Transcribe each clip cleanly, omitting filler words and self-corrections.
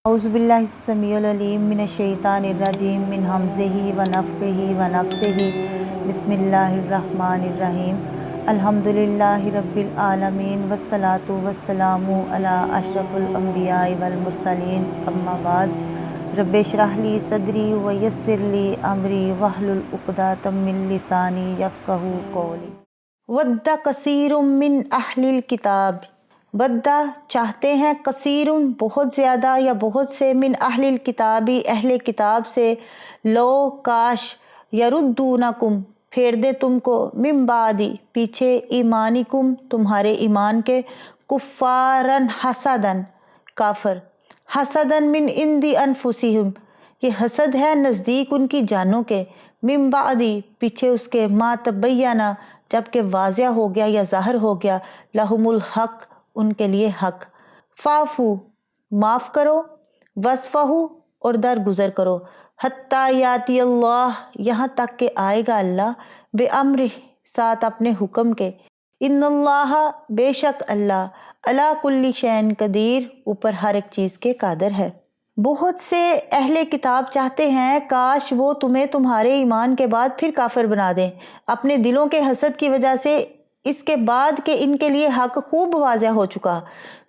اعوذ باللہ السمیع العلیم من الشیطان الرجیم من ہمزہ ونفخہ ونفثہ بسم اللہ الرحمن الرحیم الحمدللہ رب العالمین والصلاة والسلام علی اشرف الانبیاء والمرسلین اما بعد رب اشرح لی صدری ویسر لی امری واحلل عقدۃ من لسانی یفقہوا قولی۔ ود کثیر من اہل الکتاب، ودّا چاہتے ہیں، کثیر بہت زیادہ یا بہت سے، من اہل الکتابی اہل کتاب سے، لو کاش، یردونکم پھیر دے تم کو، من بعدی پیچھے، ایمانکم تمہارے ایمان کے، کفارن حسدن کافر، حسدن من عندی انفسہم یہ حسد ہے نزدیک ان کی جانوں کے، من بعدی پیچھے اس کے، ما تبینہ جب کہ واضح ہو گیا یا ظاہر ہو گیا، لہم الحق ان کے لیے حق، فاعفو معاف کرو، وصفحوا اور درگزر کرو، حتیٰ یاتی اللہ یہاں تک کہ آئے گا اللہ، بے امرہ ساتھ اپنے حکم کے، ان اللہ بے شک اللہ، علی کل شیء قدیر اوپر ہر ایک چیز کے قادر ہے۔ بہت سے اہل کتاب چاہتے ہیں کاش وہ تمہیں تمہارے ایمان کے بعد پھر کافر بنا دیں، اپنے دلوں کے حسد کی وجہ سے، اس کے بعد کہ ان کے لیے حق خوب واضح ہو چکا،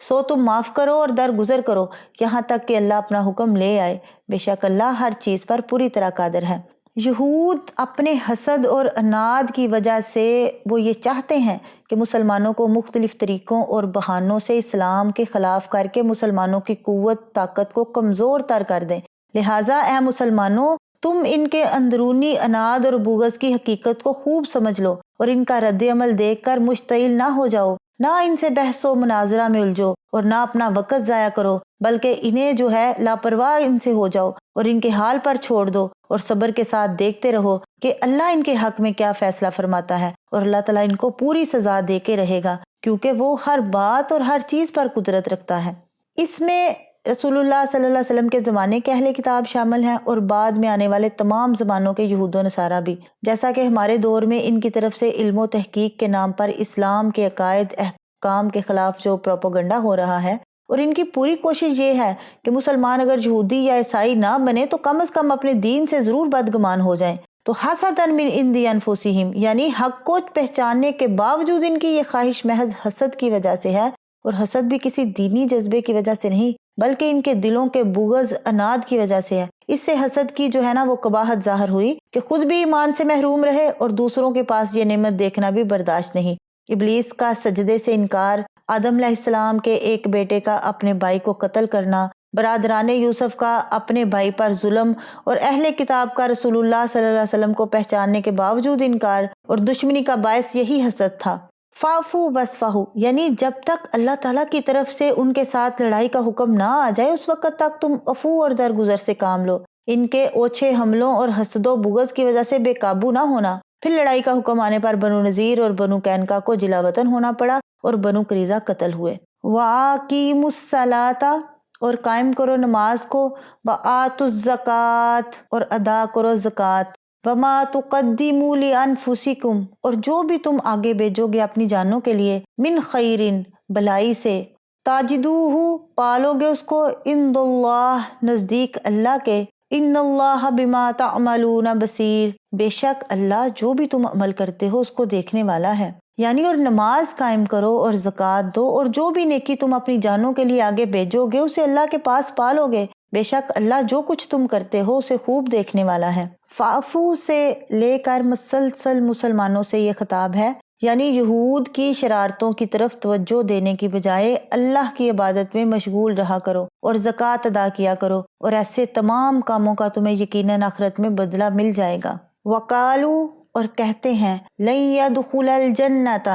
سو تم معاف کرو اور درگزر کرو یہاں تک کہ اللہ اپنا حکم لے آئے، بے شک اللہ ہر چیز پر پوری طرح قادر ہے۔ یہود اپنے حسد اور عناد کی وجہ سے وہ یہ چاہتے ہیں کہ مسلمانوں کو مختلف طریقوں اور بہانوں سے اسلام کے خلاف کر کے مسلمانوں کی قوت طاقت کو کمزور تر کر دیں، لہٰذا اے مسلمانوں تم ان کے اندرونی عناد اور بغض کی حقیقت کو خوب سمجھ لو اور ان کا رد عمل دیکھ کر مشتعل نہ ہو جاؤ، نہ ان سے بحث و مناظرہ میں الجھو اور نہ اپنا وقت ضائع کرو، بلکہ انہیں جو ہے لاپرواہ ان سے ہو جاؤ اور ان کے حال پر چھوڑ دو اور صبر کے ساتھ دیکھتے رہو کہ اللہ ان کے حق میں کیا فیصلہ فرماتا ہے، اور اللہ تعالیٰ ان کو پوری سزا دے کے رہے گا کیونکہ وہ ہر بات اور ہر چیز پر قدرت رکھتا ہے۔ اس میں رسول اللہ صلی اللہ علیہ وسلم کے زمانے کے اہل کتاب شامل ہیں اور بعد میں آنے والے تمام زمانوں کے یہود و نصارہ بھی، جیسا کہ ہمارے دور میں ان کی طرف سے علم و تحقیق کے نام پر اسلام کے عقائد احکام کے خلاف جو پروپیگنڈا ہو رہا ہے، اور ان کی پوری کوشش یہ ہے کہ مسلمان اگر یہودی یا عیسائی نہ بنے تو کم از کم اپنے دین سے ضرور بدگمان ہو جائیں۔ تو حسدًا من عندی انفسہم یعنی حق کو پہچاننے کے باوجود ان کی یہ خواہش محض حسد کی وجہ سے ہے، اور حسد بھی کسی دینی جذبے کی وجہ سے نہیں بلکہ ان کے دلوں کے بغض عناد کی وجہ سے ہے۔ اس سے حسد کی جو ہے نا وہ قباحت ظاہر ہوئی کہ خود بھی ایمان سے محروم رہے اور دوسروں کے پاس یہ نعمت دیکھنا بھی برداشت نہیں۔ ابلیس کا سجدے سے انکار، آدم علیہ السلام کے ایک بیٹے کا اپنے بھائی کو قتل کرنا، برادران یوسف کا اپنے بھائی پر ظلم، اور اہل کتاب کا رسول اللہ صلی اللہ علیہ وسلم کو پہچاننے کے باوجود انکار اور دشمنی کا باعث یہی حسد تھا۔ فاعفو وصفحوا یعنی جب تک اللہ تعالیٰ کی طرف سے ان کے ساتھ لڑائی کا حکم نہ آ جائے اس وقت تک تم عفو اور درگزر سے کام لو، ان کے اوچھے حملوں اور حسد و بغض کی وجہ سے بے قابو نہ ہونا۔ پھر لڑائی کا حکم آنے پر بنو نذیر اور بنو قینقاع کو جلا وطن ہونا پڑا اور بنو قریظہ قتل ہوئے۔ وَأَقِیمُوا الصَّلَاةَ اور قائم کرو نماز کو، وَآتُوا الزَّکَاةَ اور ادا کرو زکوٰۃ، وَمَا تُقَدِّمُوا لِأَنفُسِکُم اور جو بھی تم آگے بھیجو گے اپنی جانوں کے لیے، من خیرن بھلائی سے، تاجدوہ پالو گے اس کو، عند اللہ نزدیک اللہ کے، ان اللہ بما تعملون بصیر بے شک اللہ جو بھی تم عمل کرتے ہو اس کو دیکھنے والا ہے۔ یعنی اور نماز قائم کرو اور زکوٰۃ دو اور جو بھی نیکی تم اپنی جانوں کے لیے آگے بھیجو گے اسے اللہ کے پاس پالو گے، بے شک اللہ جو کچھ تم کرتے ہو اسے خوب دیکھنے والا ہے۔ فاعفو سے لے کر مسلسل مسلمانوں سے یہ خطاب ہے، یعنی یہود کی شرارتوں کی طرف توجہ دینے کی بجائے اللہ کی عبادت میں مشغول رہا کرو اور زکوٰۃ ادا کیا کرو، اور ایسے تمام کاموں کا تمہیں یقیناً آخرت میں بدلہ مل جائے گا۔ وقالو اور کہتے ہیں، لن يدخل الجنۃ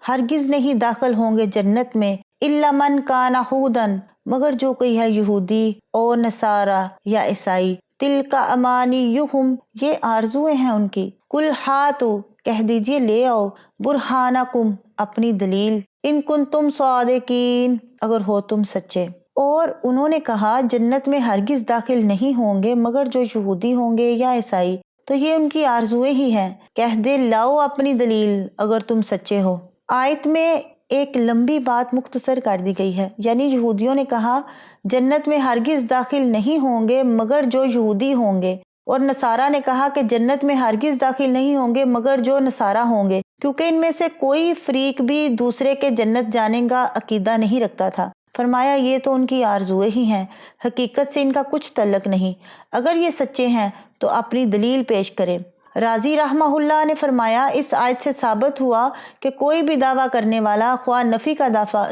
ہرگز نہیں داخل ہوں گے جنت میں، الا من کان ھوداً مگر جو کوئی ہے یہودی اور نصارہ یا عیسائی، تلک امانیہم یہ آرزویں ہیں ان کی، قل ہاتوا کہہ دیجئے لے آؤ، برہانکم اپنی دلیل، ان کنتم صادقین اگر ہو تم سچے۔ اور انہوں نے کہا جنت میں ہرگز داخل نہیں ہوں گے مگر جو یہودی ہوں گے یا عیسائی، تو یہ ان کی آرزویں ہی ہیں، کہہ دے لاؤ اپنی دلیل اگر تم سچے ہو۔ آیت میں ایک لمبی بات مختصر کر دی گئی ہے۔ یعنی یہودیوں نے کہا جنت میں ہرگز داخل نہیں ہوں گے مگر جو یہودی ہوں گے، اور نصارہ نے کہا کہ جنت میں ہرگز داخل نہیں ہوں گے مگر جو نصارہ ہوں گے، کیونکہ ان میں سے کوئی فریق بھی دوسرے کے جنت جانے کا عقیدہ نہیں رکھتا تھا۔ فرمایا یہ تو ان کی آرزویں ہی ہیں، حقیقت سے ان کا کچھ تعلق نہیں۔ اگر یہ سچے ہیں تو اپنی دلیل پیش کریں۔ رازی رحمہ اللہ نے فرمایا اس آیت سے ثابت ہوا کہ کوئی بھی دعویٰ کرنے والا خواہ نفی کا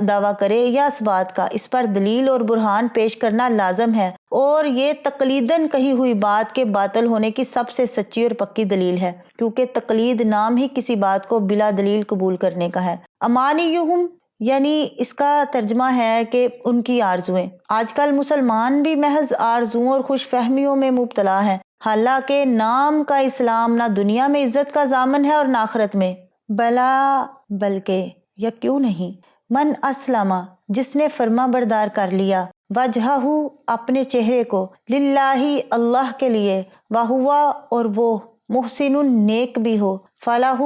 دعویٰ کرے یا اثبات کا، اس پر دلیل اور برہان پیش کرنا لازم ہے، اور یہ تقلیداً کہی ہوئی بات کے باطل ہونے کی سب سے سچی اور پکی دلیل ہے، کیونکہ تقلید نام ہی کسی بات کو بلا دلیل قبول کرنے کا ہے۔ امانیہم یعنی اس کا ترجمہ ہے کہ ان کی آرزویں۔ آج کل مسلمان بھی محض آرزوؤں اور خوش فہمیوں میں مبتلا ہیں، حالانکہ نام کا اسلام نہ دنیا میں عزت کا ضامن ہے اور نہ آخرت میں۔ بلا بلکہ یا کیوں نہیں، من اسلم جس نے فرما بردار کر لیا، وجہہ اپنے چہرے کو، للہ اللہ کے لیے، وہوا اور وہ محسن نیک بھی ہو، فلاح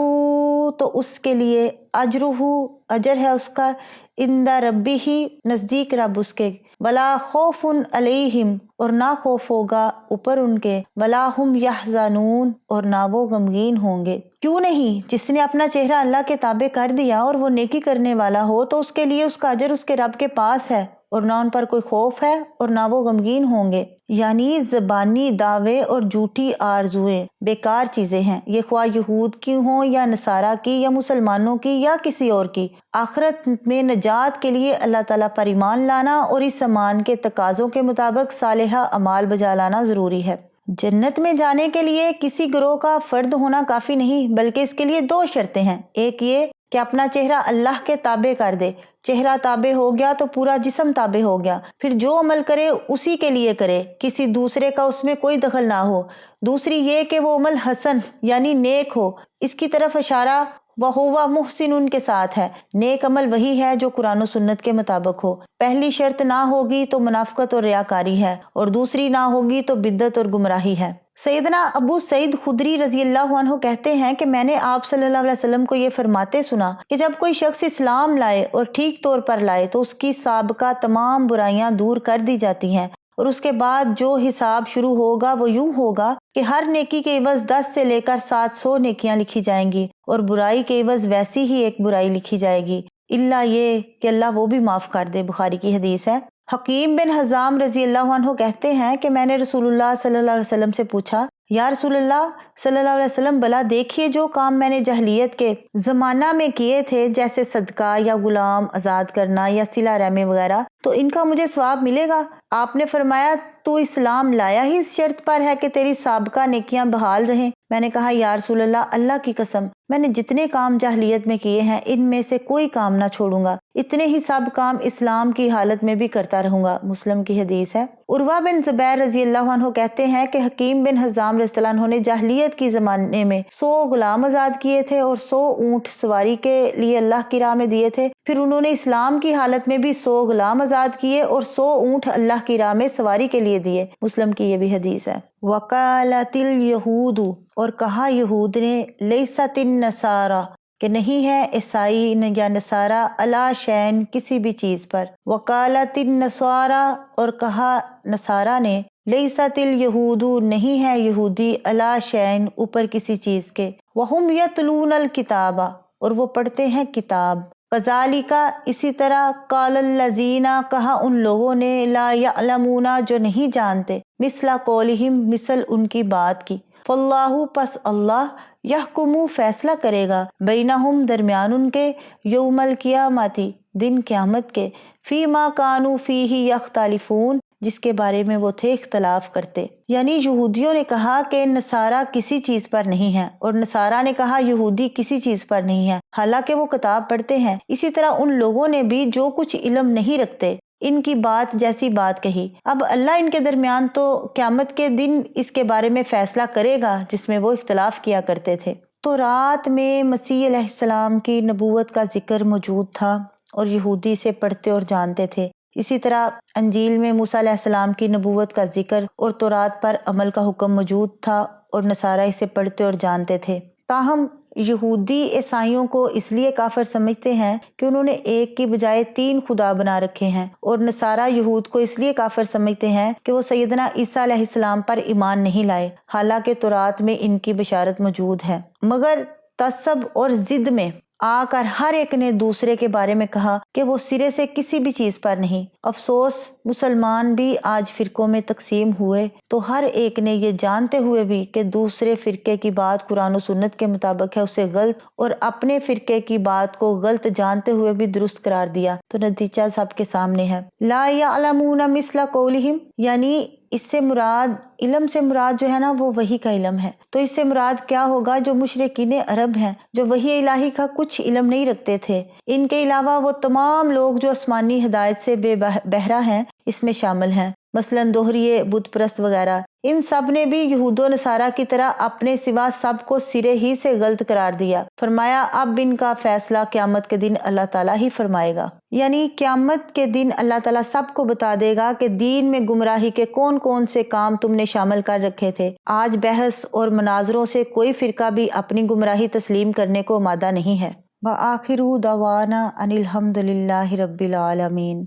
تو اس کے لیے، اجرہ اجر ہے اس کا، عند ربہ نزدیک رب اس کے، ولا خوف علیہم اور نہ خوف ہوگا اوپر ان کے، ولا ہم یحزنون اور نہ وہ غمگین ہوں گے۔ کیوں نہیں، جس نے اپنا چہرہ اللہ کے تابع کر دیا اور وہ نیکی کرنے والا ہو تو اس کے لیے اس کا اجر اس کے رب کے پاس ہے، اور نہ ان پر کوئی خوف ہے اور نہ وہ غمگین ہوں گے۔ یعنی زبانی دعوے اور جھوٹی آرزویں بیکار چیزیں ہیں، یہ خواہ یہود کی ہوں یا نصارہ کی یا مسلمانوں کی یا کسی اور کی۔ آخرت میں نجات کے لیے اللہ تعالیٰ پر ایمان لانا اور اس ایمان کے تقاضوں کے مطابق صالحہ اعمال بجا لانا ضروری ہے۔ جنت میں جانے کے لیے کسی گروہ کا فرد ہونا کافی نہیں، بلکہ اس کے لیے دو شرطیں ہیں۔ ایک یہ کہ اپنا چہرہ اللہ کے تابع کر دے، چہرہ تابع ہو گیا تو پورا جسم تابع ہو گیا، پھر جو عمل کرے اسی کے لیے کرے، کسی دوسرے کا اس میں کوئی دخل نہ ہو۔ دوسری یہ کہ وہ عمل حسن یعنی نیک ہو، اس کی طرف اشارہ وَهُوَ مُحْسِنٌ کے ساتھ ہے۔ نیک عمل وہی ہے جو قرآن و سنت کے مطابق ہو۔ پہلی شرط نہ ہوگی تو منافقت اور ریاکاری ہے، اور دوسری نہ ہوگی تو بدعت اور گمراہی ہے۔ سیدنا ابو سعید خدری رضی اللہ عنہ کہتے ہیں کہ میں نے آپ صلی اللہ علیہ وسلم کو یہ فرماتے سنا کہ جب کوئی شخص اسلام لائے اور ٹھیک طور پر لائے تو اس کی سابقہ تمام برائیاں دور کر دی جاتی ہیں، اور اس کے بعد جو حساب شروع ہوگا وہ یوں ہوگا کہ ہر نیکی کے عوض 10 سے لے کر 700 نیکیاں لکھی جائیں گی، اور برائی کے عوض ویسی ہی ایک برائی لکھی جائے گی، الا یہ کہ اللہ وہ بھی معاف کر دے۔ بخاری کی حدیث ہے۔ حکیم بن حزام رضی اللہ عنہ کہتے ہیں کہ میں نے رسول اللہ صلی اللہ علیہ وسلم سے پوچھا، یا رسول اللہ صلی اللہ علیہ وسلم، بلا دیکھیے جو کام میں نے جاہلیت کے زمانہ میں کیے تھے، جیسے صدقہ یا غلام آزاد کرنا یا صلہ رحمی وغیرہ، تو ان کا مجھے ثواب ملے گا؟ آپ نے فرمایا تو اسلام لایا ہی اس شرط پر ہے کہ تیری سابقہ نیکیاں بحال رہیں۔ میں نے کہا یا رسول اللہ کی قسم، میں نے جتنے کام جاہلیت میں کیے ہیں ان میں سے کوئی کام نہ چھوڑوں گا، اتنے ہی سب کام اسلام کی حالت میں بھی کرتا رہوں گا۔ مسلم کی حدیث ہے۔ عروہ بن زبیر رضی اللہ عنہ کہتے ہیں کہ حکیم بن حزام رضی اللہ عنہ نے جاہلیت کی زمانے میں 100 غلام آزاد کیے تھے اور 100 اونٹ سواری کے لیے اللہ کی راہ میں دیے تھے، پھر انہوں نے اسلام کی حالت میں بھی 100 غلام آزاد کیے اور 100 اونٹ اللہ کی راہ میں سواری کے لیے دیے۔ مسلم کی یہ بھی حدیث ہے۔ وقالت الیہود اور کہا یہود نے، لیست النصارى کہ نہیں ہے عیسائی یا نصارہ، علی شین کسی بھی چیز پر۔ وقالت النصارى اور کہا نصارہ نے، لیست الیہود نہیں ہے یہودی، علی شین اوپر کسی چیز کے، وہم یتلون الکتاب اور وہ پڑھتے ہیں کتاب۔ کذالک اسی طرح، قال الذین کہا ان لوگوں نے، لا یعلمون جو نہیں جانتے، مثل قولہم مثل ان کی بات کی، فاللہ پس اللہ یحکم فیصلہ کرے گا، بینہم درمیان ان کے، یوم القیامت دن قیامت کے، فیما کانوا فیہ یختلفون جس کے بارے میں وہ تھے اختلاف کرتے۔ یعنی یہودیوں نے کہا کہ نصارہ کسی چیز پر نہیں ہے، اور نصارہ نے کہا یہودی کسی چیز پر نہیں ہے، حالانکہ وہ کتاب پڑھتے ہیں۔ اسی طرح ان لوگوں نے بھی جو کچھ علم نہیں رکھتے ان کی بات جیسی بات کہی۔ اب اللہ ان کے درمیان تو قیامت کے دن اس کے بارے میں فیصلہ کرے گا جس میں وہ اختلاف کیا کرتے تھے۔ تو رات میں مسیح علیہ السلام کی نبوت کا ذکر موجود تھا اور یہودی سے پڑھتے اور جانتے تھے۔ اسی طرح انجیل میں موسیٰ علیہ السلام کی نبوت کا ذکر اور تورات پر عمل کا حکم موجود تھا اور نصارہ اسے پڑھتے اور جانتے تھے۔ تاہم یہودی عیسائیوں کو اس لیے کافر سمجھتے ہیں کہ انہوں نے ایک کی بجائے 3 خدا بنا رکھے ہیں، اور نصارہ یہود کو اس لیے کافر سمجھتے ہیں کہ وہ سیدنا عیسیٰ علیہ السلام پر ایمان نہیں لائے، حالانکہ تورات میں ان کی بشارت موجود ہے۔ مگر تعصب اور ضد میں آ کر ہر ایک نے دوسرے کے بارے میں کہا کہ وہ سرے سے کسی بھی چیز پر نہیں۔ افسوس، مسلمان بھی آج فرقوں میں تقسیم ہوئے تو ہر ایک نے یہ جانتے ہوئے بھی کہ دوسرے فرقے کی بات قرآن و سنت کے مطابق ہے اسے غلط، اور اپنے فرقے کی بات کو غلط جانتے ہوئے بھی درست قرار دیا، تو نتیجہ سب کے سامنے ہے۔ لا یعلمون مثل قولہم، یعنی اس سے مراد، علم سے مراد جو ہے نا وہ وحی کا علم ہے۔ تو اس سے مراد کیا ہوگا؟ جو مشرکین عرب ہیں، جو وحی الہی کا کچھ علم نہیں رکھتے تھے، ان کے علاوہ وہ تمام لوگ جو آسمانی ہدایت سے بے بہرہ ہیں اس میں شامل ہیں، مثلا دوہریے، بت پرست وغیرہ۔ ان سب نے بھی یہود و نصارہ کی طرح اپنے سوا سب کو سرے ہی سے غلط قرار دیا۔ فرمایا اب ان کا فیصلہ قیامت کے دن اللہ تعالیٰ ہی فرمائے گا، یعنی قیامت کے دن اللہ تعالیٰ سب کو بتا دے گا کہ دین میں گمراہی کے کون کون سے کام تم نے شامل کر رکھے تھے۔ آج بحث اور مناظروں سے کوئی فرقہ بھی اپنی گمراہی تسلیم کرنے کو آمادہ نہیں ہے۔ وآخر دعوانا ان الحمد للہ رب العالمین۔